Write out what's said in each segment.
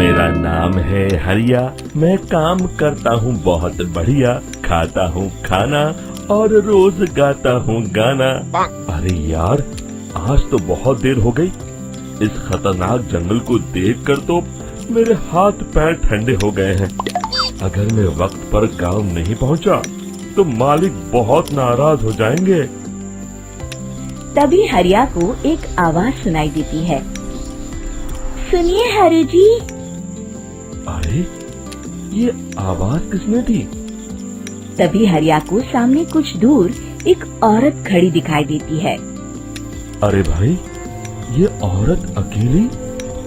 मेरा नाम है हरिया, मैं काम करता हूँ बहुत बढ़िया, खाता हूँ खाना और रोज गाता हूँ गाना। अरे यार, आज तो बहुत देर हो गई। इस खतरनाक जंगल को देखकर तो मेरे हाथ पैर ठंडे हो गए हैं। अगर मैं वक्त पर गांव नहीं पहुंचा तो मालिक बहुत नाराज हो जाएंगे। तभी हरिया को एक आवाज सुनाई देती है। सुनिए हरु जी। अरे, ये आवाज किसने दी? तभी हरिया को सामने कुछ दूर एक औरत खड़ी दिखाई देती है। अरे भाई, ये औरत अकेली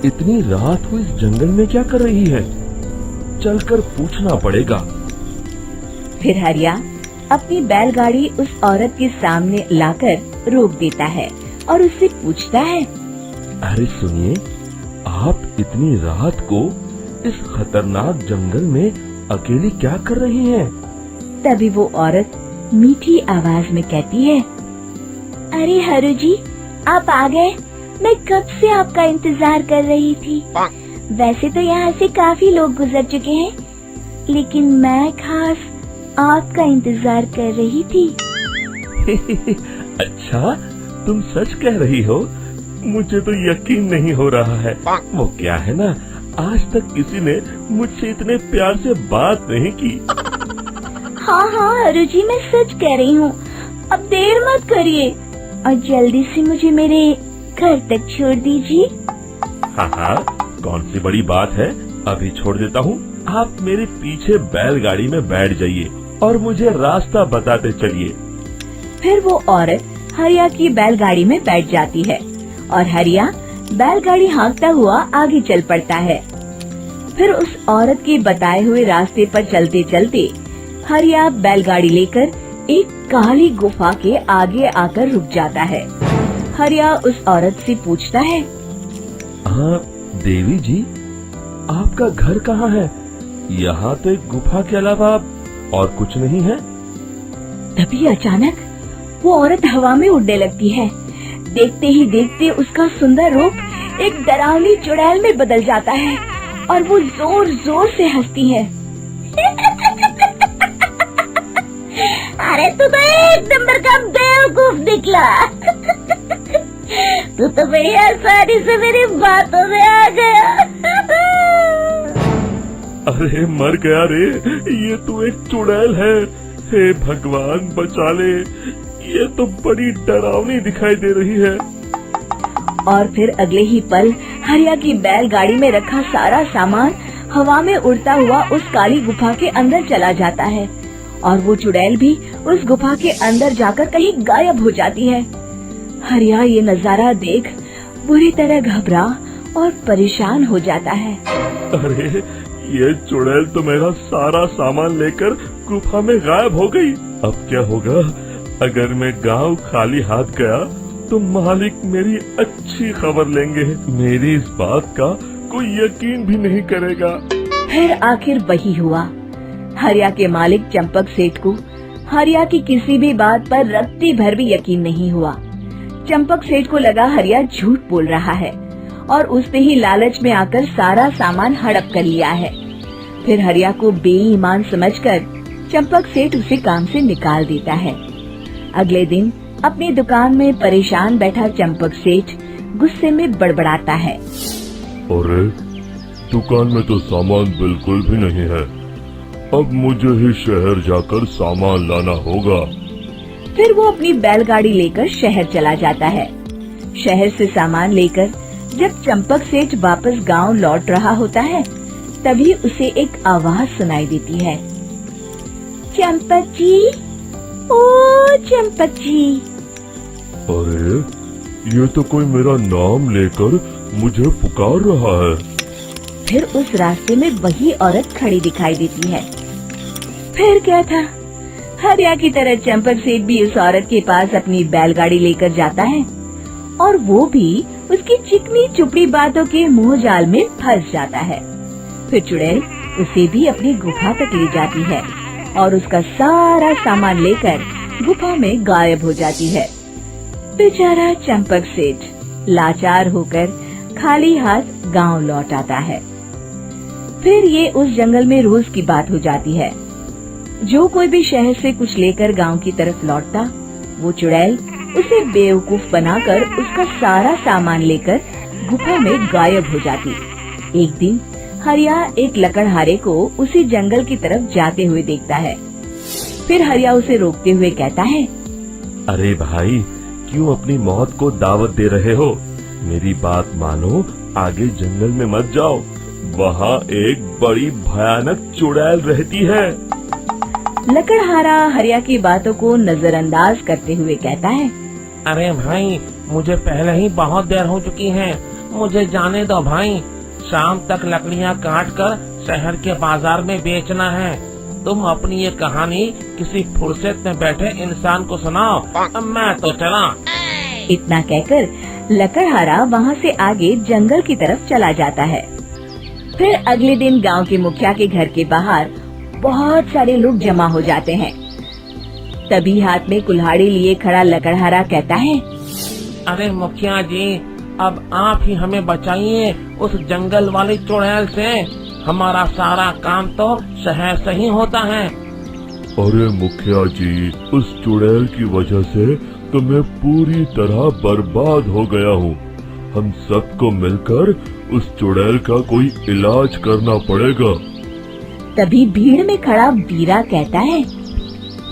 इतनी रात को इस जंगल में क्या कर रही है? चलकर पूछना पड़ेगा। फिर हरिया अपनी बैलगाड़ी उस औरत के सामने लाकर रोक देता है और उससे पूछता है। अरे सुनिए, आप इतनी रात को इस खतरनाक जंगल में अकेली क्या कर रही हैं? तभी वो औरत मीठी आवाज में कहती है। अरे हरु जी, आप आ गए। मैं कब से आपका इंतजार कर रही थी। वैसे तो यहाँ से काफी लोग गुजर चुके हैं, लेकिन मैं खास आपका इंतजार कर रही थी। अच्छा, तुम सच कह रही हो? मुझे तो यकीन नहीं हो रहा है। वो क्या है ना, आज तक किसी ने मुझसे इतने प्यार से बात नहीं की। हाँ हाँ हरु जी, मैं सच कह रही हूँ। अब देर मत करिए और जल्दी से मुझे मेरे घर तक छोड़ दीजिए। हाँ हाँ, कौन सी बड़ी बात है, अभी छोड़ देता हूँ। आप मेरे पीछे बैलगाड़ी में बैठ जाइए और मुझे रास्ता बताते चलिए। फिर वो औरत हरिया की बैलगाड़ी में बैठ जाती है और हरिया बैलगाड़ी हाँकता हुआ आगे चल पड़ता है। फिर उस औरत के बताए हुए रास्ते पर चलते चलते हरिया बैलगाड़ी लेकर एक काली गुफा के आगे आकर रुक जाता है। हरिया उस औरत से पूछता है। हाँ देवी जी, आपका घर कहाँ है? यहाँ तो एक गुफा के अलावा और कुछ नहीं है। तभी अचानक वो औरत हवा में उड़ने लगती है। देखते ही देखते उसका सुंदर रूप एक डरावनी चुड़ैल में बदल जाता है और वो जोर जोर से हंसती है। अरे तू तो एक नंबर का बेवकूफ निकला। तू तो बड़ी आसानी से मेरी बातों में आ गया। अरे मर गया रे, ये तो एक चुड़ैल है। हे भगवान बचा ले, ये तो बड़ी डरावनी दिखाई दे रही है। और फिर अगले ही पल हरिया की बैलगाड़ी में रखा सारा सामान हवा में उड़ता हुआ उस काली गुफा के अंदर चला जाता है और वो चुड़ैल भी उस गुफा के अंदर जाकर कहीं गायब हो जाती है। हरिया ये नजारा देख बुरी तरह घबरा और परेशान हो जाता है। अरे, ये चुड़ैल तो मेरा सारा सामान लेकर गुफा में गायब हो गई। अब क्या होगा? अगर मैं गांव खाली हाथ गया तो मालिक मेरी अच्छी खबर लेंगे। मेरी इस बात का कोई यकीन भी नहीं करेगा। फिर आखिर वही हुआ। हरिया के मालिक चंपक सेठ को हरिया की किसी भी बात पर रत्ती भर भी यकीन नहीं हुआ। चंपक सेठ को लगा हरिया झूठ बोल रहा है और उसने ही लालच में आकर सारा सामान हड़प कर लिया है। फिर हरिया को बेईमान समझकर चंपक सेठ उसे काम से निकाल देता है। अगले दिन अपनी दुकान में परेशान बैठा चंपक सेठ गुस्से में बड़बड़ाता है। अरे, दुकान में तो सामान बिल्कुल भी नहीं है। अब मुझे ही शहर जाकर सामान लाना होगा। फिर वो अपनी बैलगाड़ी लेकर शहर चला जाता है। शहर से सामान लेकर जब चंपक सेठ वापस गांव लौट रहा होता है, तभी उसे एक आवाज सुनाई देती है। चंपक जी, ओ चंपक जी। अरे, ये तो कोई मेरा नाम लेकर मुझे पुकार रहा है। फिर उस रास्ते में वही औरत खड़ी दिखाई देती है। फिर क्या था, हरिया की तरह चंपक सेठ भी उस औरत के पास अपनी बैलगाड़ी लेकर जाता है और वो भी उसकी चिकनी चुपड़ी बातों के मोह जाल में फंस जाता है। फिर चुड़ैल उसे भी अपनी गुफा तक ले जाती है और उसका सारा सामान लेकर गुफा में गायब हो जाती है। बेचारा चंपक सेठ लाचार होकर खाली हाथ गांव लौट आता है। फिर ये उस जंगल में रोज की बात हो जाती है। जो कोई भी शहर से कुछ लेकर गांव की तरफ लौटता, वो चुड़ैल उसे बेवकूफ बनाकर उसका सारा सामान लेकर गुफा में गायब हो जाती। एक दिन हरिया एक लकड़हारे को उसी जंगल की तरफ जाते हुए देखता है। फिर हरिया उसे रोकते हुए कहता है, अरे भाई, क्यों अपनी मौत को दावत दे रहे हो? मेरी बात मानो, आगे जंगल में मत जाओ, वहाँ एक बड़ी भयानक चुड़ैल रहती है। लकड़हारा हरिया की बातों को नजरअंदाज करते हुए कहता है, अरे भाई, मुझे पहले ही बहुत देर हो चुकी है, मुझे जाने दो भाई। शाम तक लकड़ियाँ काट कर शहर के बाजार में बेचना है। तुम अपनी ये कहानी किसी फुर्सत में बैठे इंसान को सुनाओ, अब मैं तो चला। इतना कहकर लकड़हारा वहाँ से आगे जंगल की तरफ चला जाता है। फिर अगले दिन गांव के मुखिया के घर के बाहर बहुत सारे लोग जमा हो जाते हैं। तभी हाथ में कुल्हाड़ी लिए खड़ा लकड़हारा कहता है, अरे मुखिया जी, अब आप ही हमें बचाइए उस जंगल वाली चुड़ैल से। हमारा सारा काम तो शहर से ही होता है। अरे मुखिया जी, उस चुड़ैल की वजह से तो मैं पूरी तरह बर्बाद हो गया हूँ। हम सबको मिलकर उस चुड़ैल का कोई इलाज करना पड़ेगा। तभी भीड़ में खड़ा वीरा कहता है,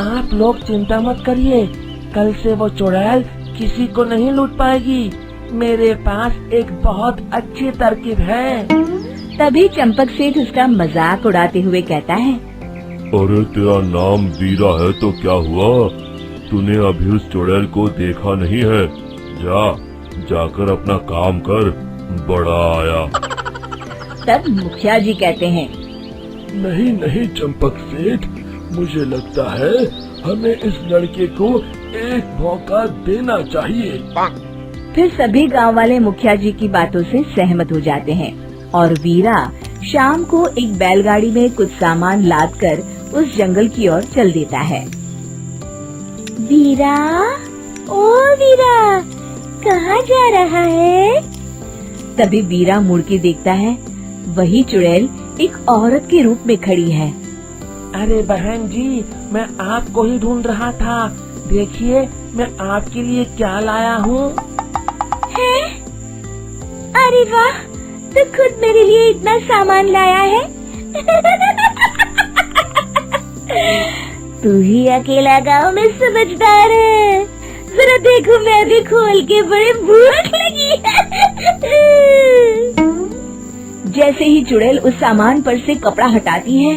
आप लोग चिंता मत करिए, कल से वो चुड़ैल किसी को नहीं लूट पाएगी। मेरे पास एक बहुत अच्छी तरकीब है। तभी चंपक सेठ उसका मजाक उड़ाते हुए कहता है, अरे तेरा नाम वीरा है तो क्या हुआ? तूने अभी उस चुड़ैल को देखा नहीं है? जाकर अपना काम कर, बड़ा आया। तब मुखिया जी कहते हैं, नहीं चंपक सेठ, मुझे लगता है हमें इस लड़के को एक मौका देना चाहिए। फिर सभी गांव वाले मुखिया जी की बातों से सहमत हो जाते हैं और वीरा शाम को एक बैलगाड़ी में कुछ सामान लादकर उस जंगल की ओर चल देता है। वीरा, ओ वीरा, कहाँ जा रहा है? तभी वीरा मुड़ के देखता है, वही चुड़ैल एक औरत के रूप में खड़ी है। अरे बहन जी, मैं आपको ही ढूंढ रहा था। देखिए, मैं आपके लिए क्या लाया हूँ। है? अरे वाह, तो खुद मेरे लिए इतना सामान लाया है। तू ही अकेला गांव में समझदार है। जरा देखो, मैं भी खोल के, बड़े भूख लगी है। जैसे ही चुड़ैल उस सामान पर से कपड़ा हटाती है,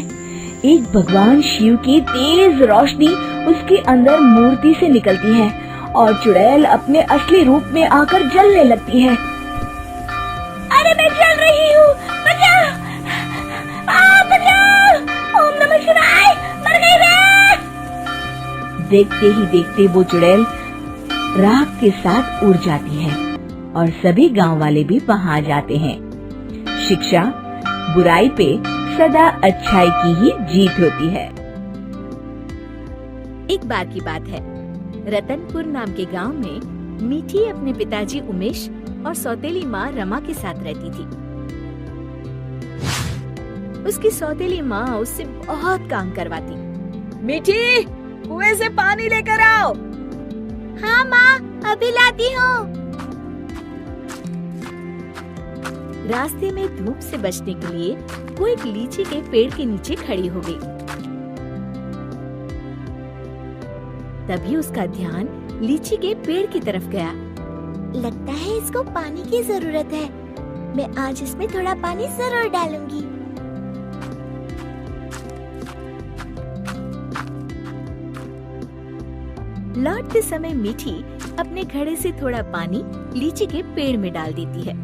एक भगवान शिव की तेज रोशनी उसके अंदर मूर्ति से निकलती है और चुड़ैल अपने असली रूप में आकर जलने लगती है। अरे मैं जल रही हूँ, बचाओ! बचाओ! ओम नमः शिवाय, मर गई मैं! देखते ही देखते वो चुड़ैल राख के साथ उड़ जाती है और सभी गांव वाले भी वहां जाते हैं। शिक्षा बुराई पे सदा अच्छाई की ही जीत होती है। एक बार की बात है, रतनपुर नाम के गांव में मीठी अपने पिताजी उमेश और सौतेली माँ रमा के साथ रहती थी। उसकी सौतेली माँ उससे बहुत काम करवाती। मीठी, कुएं से पानी लेकर आओ। हाँ माँ, अभी लाती हूँ। रास्ते में धूप से बचने के लिए वो एक लीची के पेड़ के नीचे खड़ी हो गई। तभी उसका ध्यान लीची के पेड़ की तरफ गया। लगता है इसको पानी की जरूरत है। मैं आज इसमें थोड़ा पानी जरूर डालूंगी। लौटते समय मीठी अपने घड़े से थोड़ा पानी लीची के पेड़ में डाल देती है।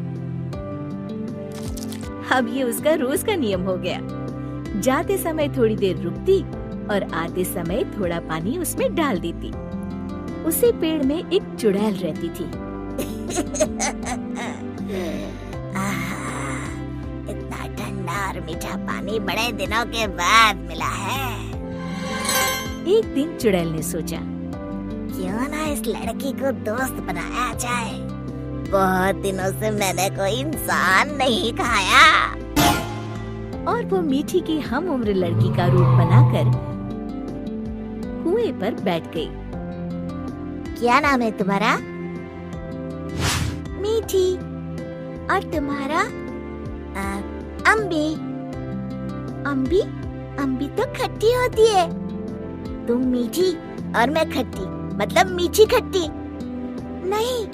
अब ये उसका रोज का नियम हो गया। जाते समय थोड़ी देर रुकती और आते समय थोड़ा पानी उसमें डाल देती। उसी पेड़ में एक चुड़ैल रहती थी। इतना ठंडा और मीठा पानी बड़े दिनों के बाद मिला है। एक दिन चुड़ैल ने सोचा, क्यों ना इस लड़की को दोस्त बनाया जाए। बहुत दिनों से मैंने कोई इंसान नहीं खाया। और वो मीठी की हम उम्र लड़की का रूप बनाकर कुएं पर बैठ गई। क्या नाम है तुम्हारा? मीठी। और तुम्हारा? अम्बी। अम्बी? अम्बी तो खट्टी होती है। तुम मीठी और मैं खट्टी, मतलब मीठी खट्टी। नहीं,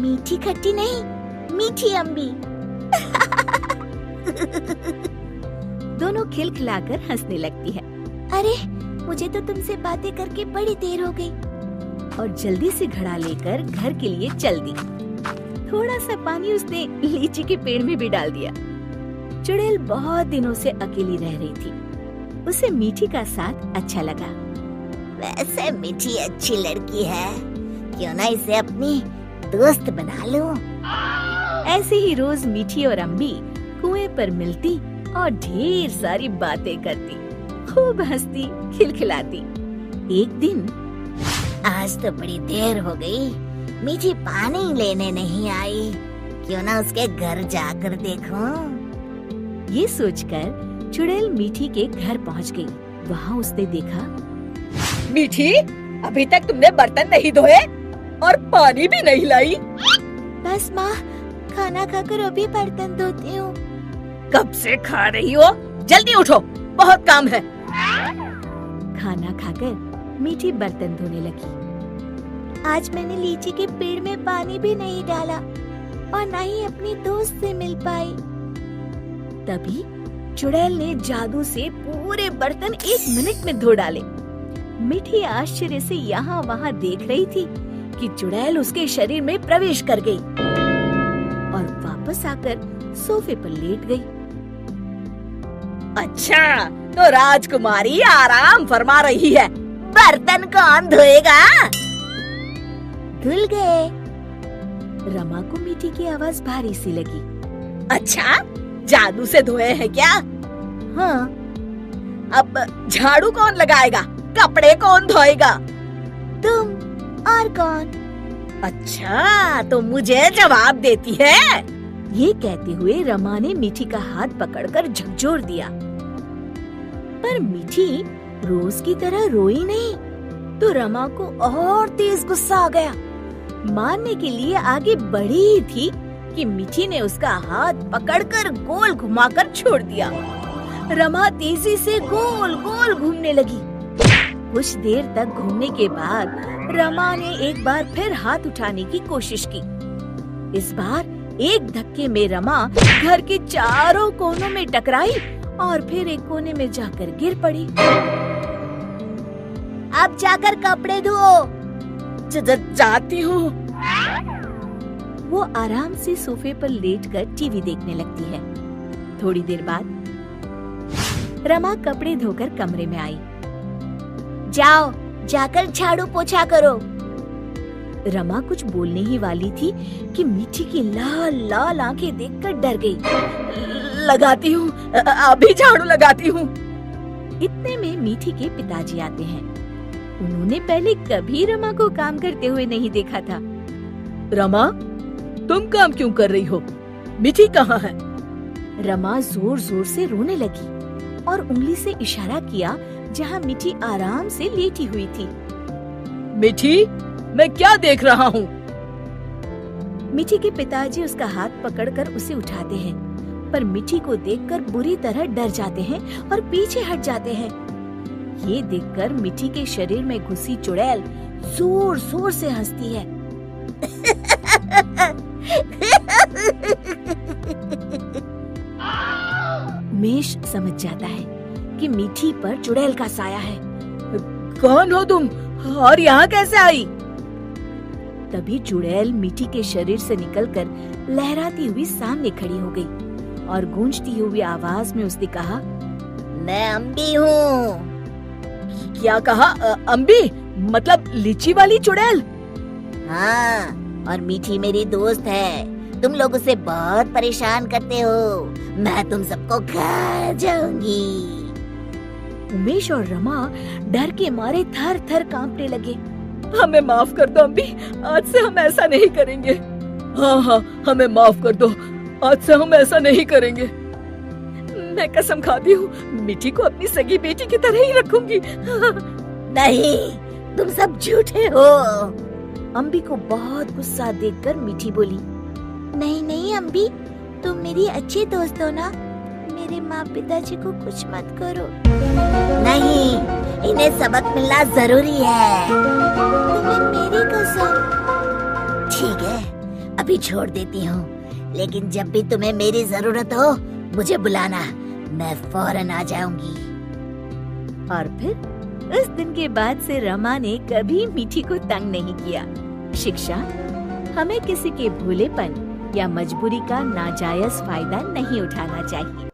मीठी खट्टी नहीं, मीठी अम्बी। दोनों खिलखिलाकर हंसने लगती है। अरे, मुझे तो तुमसे बातें करके बड़ी देर हो गई। और जल्दी से घड़ा लेकर घर के लिए चल दी। थोड़ा सा पानी उसने लीची के पेड़ में भी डाल दिया। चुड़ैल बहुत दिनों से अकेली रह रही थी। उसे मीठी का साथ अच्छा लगा। वैसे मीठी अच्छी लड़की है, क्यों ना इसे अपनी दोस्त बना लूं। ऐसे ही रोज मीठी और अम्बी कुएं पर मिलती और ढेर सारी बातें करती, खूब हंसती खिलखिलाती। एक दिन, आज तो बड़ी देर हो गई, मीठी पानी लेने नहीं आई, क्यों ना उसके घर जाकर देखूं। ये सोचकर चुड़ैल मीठी के घर पहुंच गई। वहाँ उसने देखा, मीठी, अभी तक तुमने बर्तन नहीं धोए और पानी भी नहीं लाई। बस माँ, खाना खाकर अभी बर्तन धोती हूँ। कब से खा रही हो? जल्दी उठो, बहुत काम है। खाना खाकर मीठी बर्तन धोने लगी। आज मैंने लीची के पेड़ में पानी भी नहीं डाला और न ही अपनी दोस्त से मिल पाई। तभी चुड़ैल ने जादू से पूरे बर्तन 1 मिनट में धो डाले। मीठी आश्चर्य से यहाँ वहाँ देख रही थी कि चुड़ैल उसके शरीर में प्रवेश कर गई और वापस आकर सोफे पर लेट गई। अच्छा, तो राजकुमारी आराम फरमा रही है। बर्तन कौन धोएगा? धुल गए। रमा को मीठी की आवाज भारी सी लगी। अच्छा, जादू से धोए हैं क्या? हाँ। अब झाड़ू कौन लगाएगा? कपड़े कौन धोएगा? तुम। और कौन? अच्छा, तो मुझे जवाब देती है। ये कहते हुए रमा ने मीठी का हाथ पकड़कर झकझोर दिया। पर मीठी रोज की तरह रोई नहीं, तो रमा को और तेज गुस्सा आ गया। मारने के लिए आगे बढ़ी ही थी कि मीठी ने उसका हाथ पकड़कर गोल घुमाकर छोड़ दिया। रमा तेजी से गोल गोल घूमने लगी। कुछ देर तक घूमने के बाद रमा ने एक बार फिर हाथ उठाने की कोशिश की। इस बार एक धक्के में रमा घर के चारों कोनों में टकराई और फिर एक कोने में जाकर गिर पड़ी। अब जाकर कपड़े धो। जाती हूँ। वो आराम से सोफे पर लेटकर टीवी देखने लगती है। थोड़ी देर बाद रमा कपड़े धोकर कमरे में आई। जाओ, जाकर झाड़ू पोछा करो। रमा कुछ बोलने ही वाली थी कि मीठी की लाल लाल आंखें देखकर डर गई। लगाती हूँ, अभी झाड़ू लगाती हूँ। इतने में मीठी के पिताजी आते हैं। उन्होंने पहले कभी रमा को काम करते हुए नहीं देखा था। रमा, तुम काम क्यों कर रही हो? मीठी कहाँ है? रमा जोर जोर से रोने लगी और उंगली से इशारा किया जहाँ मीठी आराम से लेटी हुई थी। मीठी, मैं क्या देख रहा हूँ? मीठी के पिताजी उसका हाथ पकड़कर उसे उठाते हैं, पर मीठी को देखकर बुरी तरह डर जाते हैं और पीछे हट जाते हैं। ये देखकर मीठी के शरीर में घुसी चुड़ैल जोर जोर से हंसती है। उमेश समझ जाता है कि मीठी पर चुड़ैल का साया है। कौन हो तुम और यहाँ कैसे आई? तभी चुड़ैल मीठी के शरीर से निकलकर लहराती हुई सामने खड़ी हो गई और गूंजती हुई आवाज में उसने कहा, मैं अम्बी हूँ। क्या कहा? अम्बी मतलब लीची वाली चुड़ैल? हाँ, और मीठी मेरी दोस्त है। तुम लोग उसे बहुत परेशान करते हो। मैं तुम सबको खा जाऊंगी। उमेश और रमा डर के मारे थर थर कांपने लगे। हमें माफ कर दो अम्बी, आज से हम ऐसा नहीं करेंगे। हाँ हाँ, हमें माफ कर दो, आज से हम ऐसा नहीं करेंगे। मैं कसम खाती हूँ मीठी को अपनी सगी बेटी की तरह ही रखूंगी। नहीं, तुम सब झूठे हो। अम्बी को बहुत गुस्सा देखकर मीठी बोली, नहीं नहीं अम्बी, तुम मेरी अच्छी दोस्त हो ना, मेरे माँ पिताजी को कुछ मत करो। नहीं, इन्हें सबक मिलना जरूरी है। तुम्हें मेरी कसम। ठीक है, अभी छोड़ देती हूँ, लेकिन जब भी तुम्हें मेरी जरूरत हो मुझे बुलाना, मैं फौरन आ जाऊंगी। और फिर उस दिन के बाद से रमा ने कभी मीठी को तंग नहीं किया। शिक्षा: हमें किसी के भोलेपन या मजबूरी का नाजायज फायदा नहीं उठाना चाहिए।